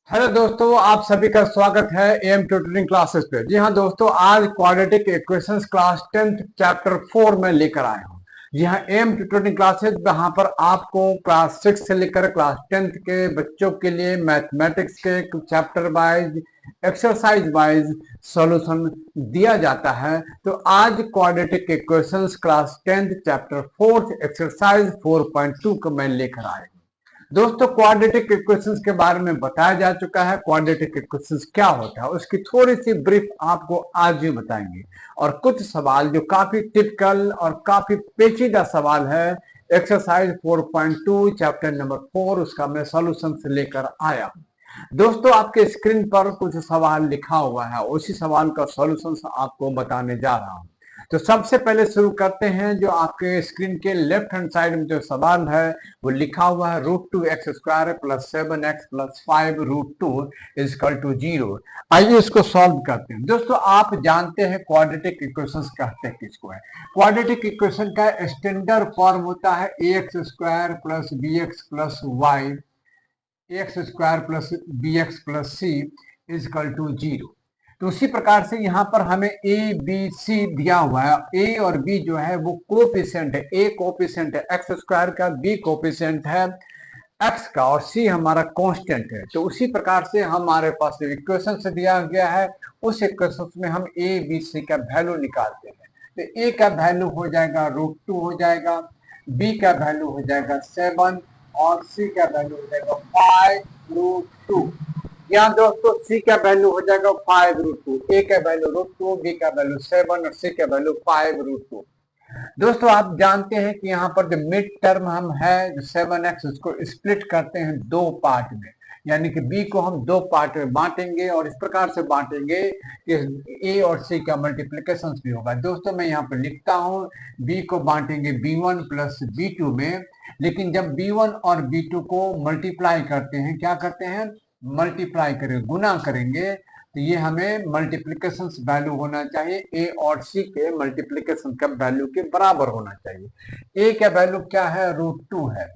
Hello दोस्तों, आप सभी का स्वागत है एम ट्यूटरिंग क्लासेस पे। जी हाँ दोस्तों, आज quadratic equations class 10th chapter 4 में लेकर आया हूँ। जी हाँ, एम ट्यूटरिंग क्लासेस यहाँ पर आपको क्लास 6 से लेकर क्लास 10th के बच्चों के लिए मैथमेटिक्स के chapter wise, exercise wise solution दिया जाता है। तो आज quadratic equations class 10th chapter 4 exercise 4.2 को मैं लेकर आया हूँ। दोस्तों, क्वाड्रेटिक इक्वेशंस के बारे में बताया जा चुका है। क्वाड्रेटिक इक्वेशंस क्या होता है उसकी थोड़ी सी ब्रीफ आपको आज भी बताएंगे, और कुछ सवाल जो काफी टिपिकल और काफी पेचीदा सवाल है, एक्सरसाइज 4.2 चैप्टर नंबर 4, उसका मैं सॉल्यूशन से लेकर आया हूं। दोस्तों, आपके स्क्रीन पर कुछ सवाल लिखा हुआ है, उसी सवाल का सॉल्यूशन आपको बताने जा रहा हूं। तो सबसे पहले शुरू करते हैं। जो आपके स्क्रीन के लेफ्ट हैंड साइड में जो सवाल है वो लिखा हुआ है √2x² + 7x + 5 √2 = 0। आइए इसको सॉल्व करते हैं। दोस्तों, आप जानते हैं क्वाड्रेटिक इक्वेशंस कहते हैं किसको है। क्वाड्रेटिक इक्वेशन का स्टैंडर्ड फॉर्म होता है ax² + bx + y, ax² + bx + c = 0। तो उसी प्रकार से यहाँ पर हमें ए बी सी दिया हुआ है। ए और बी जो है वो कोफिशिएंट है। ए कोफिशिएंट है x² का, बी कोफिशिएंट है x का, और c हमारा कांस्टेंट है। तो उसी प्रकार से हमारे पास इक्वेशन से दिया गया है, उस इक्वेशन में हम ए बी सी का वैल्यू निकालते हैं। तो ए का वैल्यू हो जाएगा √2 हो जाएगा, बी का वैल्यू हो जाएगा 7, और सी का वैल्यू हो जाएगा 5 √2। यहाँ दोस्तों सी का वैल्यू हो जाएगा 5 √2, ए का वैल्यू √2, बी का वैल्यू 7 और सी का वैल्यू 5 √2। दोस्तों, आप जानते हैं कि यहाँ पर जो मिड टर्म हम है जो 7x, उसको स्प्लिट करते हैं दो पार्ट में, यानी कि b को हम दो पार्ट में बांटेंगे, और इस प्रकार से बांटेंगे कि a और c का मल्टीप्लिकेशन भी होगा। दोस्तों, मैं यहाँ पर लिखता हूँ b को बांटेंगे b1 + b2 में, लेकिन जब b1 और b2 को मल्टीप्लाई करते हैं, क्या करते हैं, मल्टीप्लाई करेंगे, गुना करेंगे, तो ये हमें मल्टीप्लिकेशन वैल्यू होना चाहिए, ए और सी के मल्टीप्लिकेशन का वैल्यू के बराबर होना चाहिए। ए का वैल्यू क्या है, √2 है,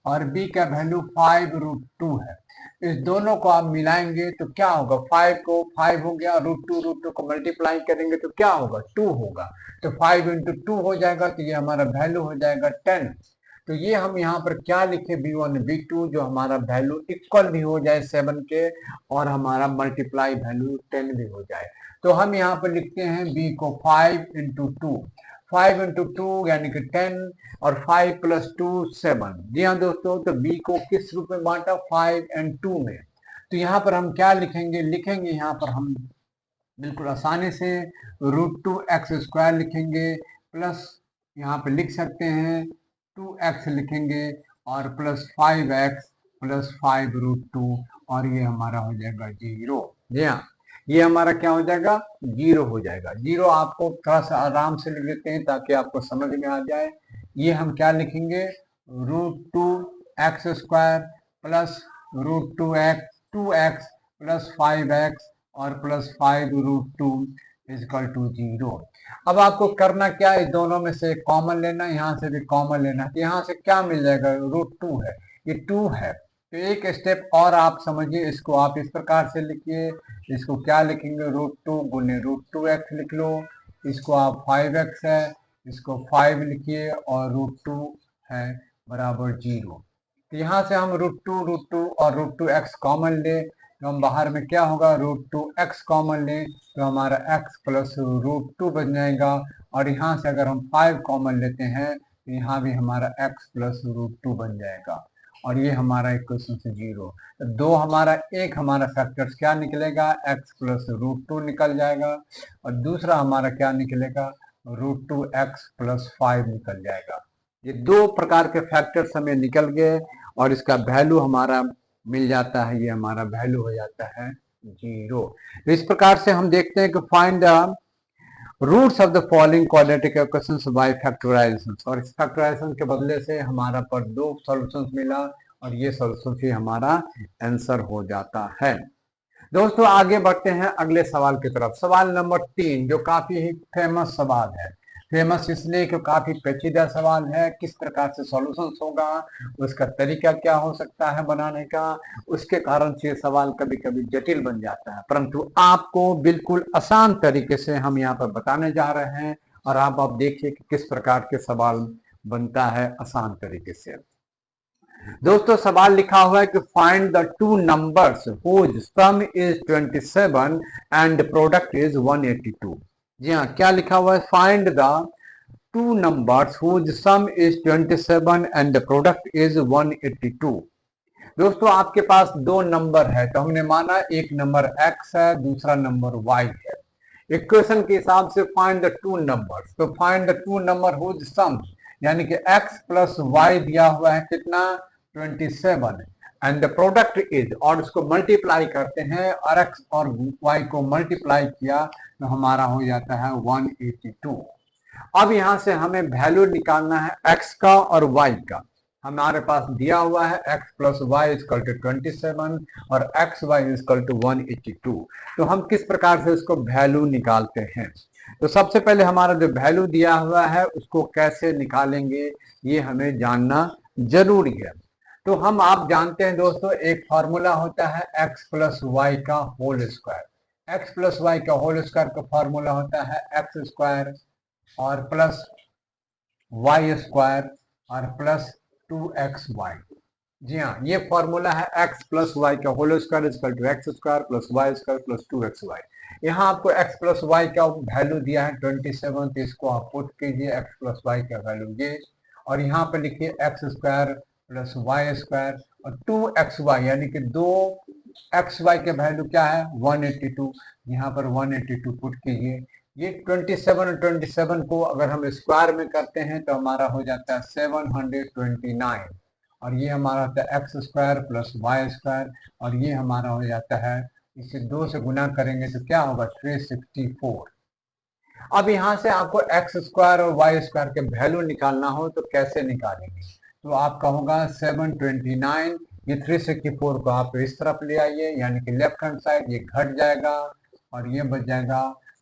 और बी का वैल्यू 5 √2 है। इस दोनों को आप मिलाएंगे तो क्या होगा, 5 को 5 हो गया, √2 को मल्टीप्लाई करेंगे तो क्या होगा, 2 होगा। तो 5 × 2 हो जाएगा, तो ये हमारा वैल्यू हो जाएगा 10। तो ये हम यहाँ पर क्या लिखे, b1 b2, जो हमारा वैल्यू इक्वल भी हो जाए 7 के, और हमारा मल्टीप्लाई वैल्यू 10 भी हो जाए। तो हम यहाँ पर लिखते हैं b को 5 × 2, 5 × 2 यानी कि 10, और 5 + 2 7। जी हाँ दोस्तों, तो b को किस रूप में बांटा, 5 और 2 में। तो यहाँ पर हम क्या लिखेंगे, यहाँ पर हम बिल्कुल आसानी से √2x² लिखेंगे, प्लस यहाँ पे लिख सकते हैं 2x लिखेंगे, और +5x + 5 √2, और ये हमारा हो जाएगा 0। जी हाँ, ये हमारा क्या हो जाएगा, 0 हो जाएगा। 0 आपको थोड़ा सा आराम से लिख लेते हैं ताकि आपको समझ में आ जाए। ये हम क्या लिखेंगे, √2x² + √2x 2x + 5x और +5 √2 = 0। अब आपको करना क्या है, दोनों में से कॉमन लेना, यहाँ से भी कॉमन लेना। तो यहाँ से क्या मिल जाएगा, √2 है, ये 2 है। तो एक स्टेप और आप समझिए, इसको आप इस प्रकार से लिखिए, इसको क्या लिखेंगे, √2 × √2x लिख लो, इसको आप 5x है, इसको 5 लिखिए, और √2 है बराबर 0। तो यहाँ से हम √2 और √2x कॉमन ले, तो हम बाहर में क्या होगा, √2x कॉमन लें तो हमारा x + √2 बन जाएगा, और यहाँ से अगर हम 5 कॉमन लेते हैं तो यहाँ भी हमारा x + √2 बन जाएगा, और ये हमारा इक्वेशन से 0। तो दो हमारा एक हमारा फैक्टर्स क्या निकलेगा, x + √2 निकल जाएगा, और दूसरा हमारा क्या निकलेगा, √2x + 5 निकल जाएगा। ये दो प्रकार के फैक्टर्स हमें निकल गए, और इसका वैल्यू हमारा मिल जाता है, ये हमारा वैल्यू हो जाता है 0। तो इस प्रकार से हम देखते हैं कि find the roots of the following quadratic equations by factorisation, और इस फैक्टराइजेशन के बदले से हमारा पर दो सॉल्यूशंस मिला, और ये सॉल्यूशन ही हमारा आंसर हो जाता है। दोस्तों, आगे बढ़ते हैं अगले सवाल की तरफ। सवाल नंबर 3 जो काफी ही फेमस सवाल है, फेमस इसलिए कि काफी पेचीदा सवाल है, किस प्रकार से सॉल्यूशंस होगा, उसका तरीका क्या हो सकता है बनाने का, उसके कारण से सवाल कभी कभी जटिल बन जाता है, परंतु आपको बिल्कुल आसान तरीके से हम यहाँ पर बताने जा रहे हैं और आप देखिए कि किस प्रकार के सवाल बनता है आसान तरीके से। दोस्तों सवाल लिखा हुआ है कि find the two numbers whose sum is 27 and product is 182। जी हाँ, क्या लिखा हुआ है, find the two numbers whose sum is 27 and the product is 182। दोस्तों आपके पास दो नंबर है, तो हमने माना एक नंबर x है, दूसरा नंबर y है। इक्वेशन के हिसाब से फाइंड द टू नंबर्स, तो find the two number whose sum, यानी कि x प्लस वाई दिया हुआ है कितना 27 एंड द प्रोडक्ट इज, और उसको मल्टीप्लाई करते हैं और x और y को मल्टीप्लाई किया तो हमारा हो जाता है 182। अब यहां से हमें वैल्यू निकालना है x का और y का। हमारे पास दिया हुआ है x plus y equal to 27 और एक्स वाई इजकल टू 182। तो हम किस प्रकार से उसको वैल्यू निकालते हैं, तो सबसे पहले हमारा जो वैल्यू दिया हुआ है उसको कैसे निकालेंगे ये हमें जानना जरूरी है। तो हम आप जानते हैं दोस्तों, एक फॉर्मूला होता है x प्लस वाई का whole square. x plus y का होल स्क्वायर का फॉर्मूला होता है एक्स स्क्वायर और प्लस वाई स्क्वायर और प्लस 2xy। जी हाँ, ये फॉर्मूला है x प्लस वाई का whole square equal to x square plus y square plus 2xy। यहाँ आपको x प्लस वाई का वैल्यू दिया है 27, तो इसको आप पुट कीजिए x प्लस वाई का वैल्यू ये, और यहाँ पे लिखिए x square plus y square और 2xy, यानी कि दो xy के वैल्यू क्या है 182, यहाँ पर 182 पुट कीजिए। ये 27 और 27 को अगर हम स्क्वायर में करते हैं तो हमारा हो जाता है 729, और ये हमारा होता है x square plus y square, और ये हमारा हो जाता है, इसे 2 से गुना करेंगे तो क्या होगा 364। अब यहाँ से आपको एक्स स्क्वायर और वाई स्क्वायर के वैल्यू निकालना हो तो कैसे निकालेंगे, तो आपका होगा 729, ये 364 को आप इस तरफ ले आइए, यानी कि लेफ्ट हैंड साइड ये घट जाएगा और ये बच जाएगा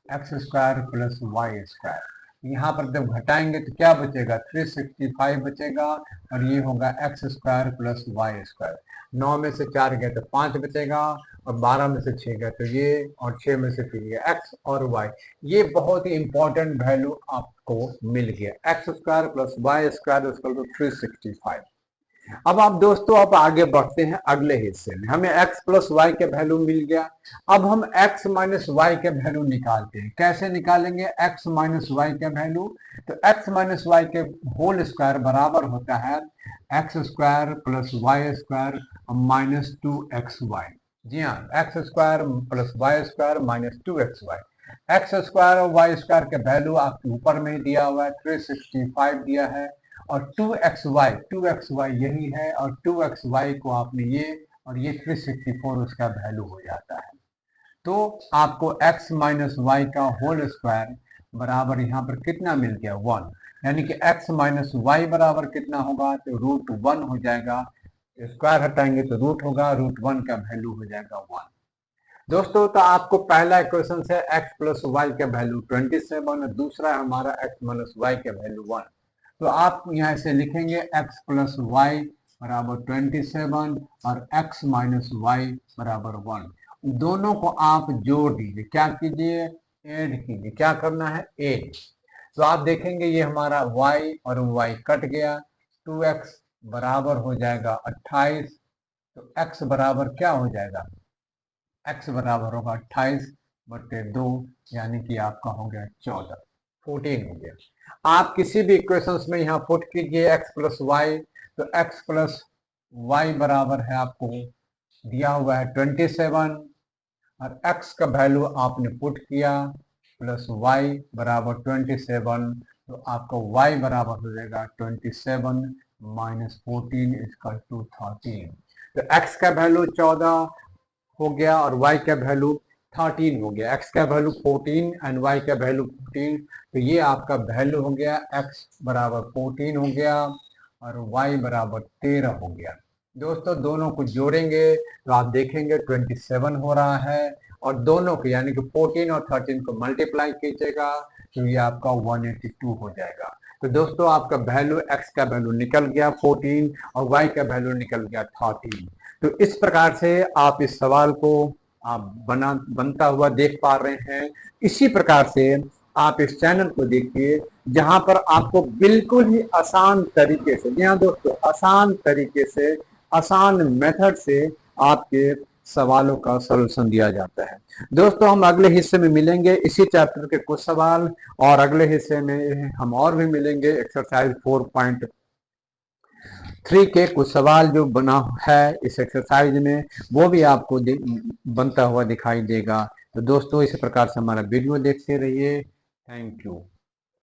x square plus y square. यहाँ पर जब घटाएंगे तो क्या बचेगा 365 बचेगा, और ये होगा x square plus y square. 9 में से 4 गया तो 5 बचेगा, और 12 में से 6 गया तो ये, और 6 में से फिर ये एक्स और वाई। ये बहुत ही इंपॉर्टेंट वैल्यू आपको मिल गया, x square plus y square equal to 365। अब आप दोस्तों अब आगे बढ़ते हैं अगले हिस्से में, हमें x प्लस वाई के वैल्यू मिल गया। अब हम x माइनस वाई के वैल्यू निकालते हैं। कैसे निकालेंगे x माइनस वाई के वैल्यू, तो x माइनस वाई के होल स्क्वायर बराबर होता है x square plus y square minus 2xy। जी हाँ, x square plus y square minus 2xy। X square और वाई स्क्वायर के वैल्यू आपके ऊपर में दिया हुआ है 365 दिया है, और 2xy यही है, और 2xy को आपने ये और ये 364 उसका वैल्यू हो जाता है। तो आपको x माइनस वाई का होल स्क्वायर बराबर यहाँ पर कितना मिल गया 1, यानी कि x माइनस वाई बराबर कितना होगा, तो √1 हो जाएगा। स्क्वायर हटाएंगे तो रूट होगा, √1 का वैल्यू हो जाएगा 1। दोस्तों तो आपको पहला इक्वेशन से x प्लस वाई का वैल्यू 27 और दूसरा हमारा x माइनस वाई का वैल्यू 1। तो आप यहाँ से लिखेंगे x प्लस वाई बराबर 27 और x माइनस वाई बराबर 1। दोनों को आप जोड़ दीजिए, क्या कीजिए ऐड कीजिए, क्या करना है ऐड। तो आप देखेंगे ये हमारा y और y कट गया, 2x बराबर हो जाएगा 28, तो x बराबर क्या हो जाएगा, x बराबर होगा 28/2, यानी कि आपका हो गया 14 हो गया। आप किसी भी इक्वेशंस में यहाँ पुट कीजिए x प्लस वाई, तो x प्लस वाई बराबर है आपको दिया हुआ है 27, और x का वैल्यू आपने पुट किया प्लस y बराबर 27, तो आपका y बराबर हो जाएगा 27 माइनस 14 इक्वल टू 13। तो x का वैल्यू 14 हो गया और y का वैल्यू 13 हो गया, x का वैल्यू 14 एंड y का वैल्यू 14, तो ये आपका वैल्यू हो गया x बराबर 14 हो गया और y बराबर 13 हो गया। दोस्तों दोनों को जोड़ेंगे तो आप देखेंगे 27 हो रहा है, और दोनों को यानी कि 14 और 13 को मल्टीप्लाई कीजिएगा तो ये आपका 182 हो जाएगा। तो दोस्तों आपका वैल्यू x का वैल्यू निकल गया 14 और y का वैल्यू निकल गया 13। तो इस प्रकार से आप इस सवाल को आप बनता हुआ देख पा रहे हैं। इसी प्रकार से आप इस चैनल को देखिए जहां पर आपको बिल्कुल ही आसान तरीके से, जी हाँ दोस्तों, आसान तरीके से, आसान मेथड से आपके सवालों का सलूशन दिया जाता है। दोस्तों हम अगले हिस्से में मिलेंगे इसी चैप्टर के कुछ सवाल, और अगले हिस्से में हम और भी मिलेंगे एक्सरसाइज 4.3 के कुछ सवाल जो बना है इस एक्सरसाइज में, वो भी आपको बनता हुआ दिखाई देगा। तो दोस्तों इसी प्रकार से हमारा वीडियो देखते रहिए। Thank you.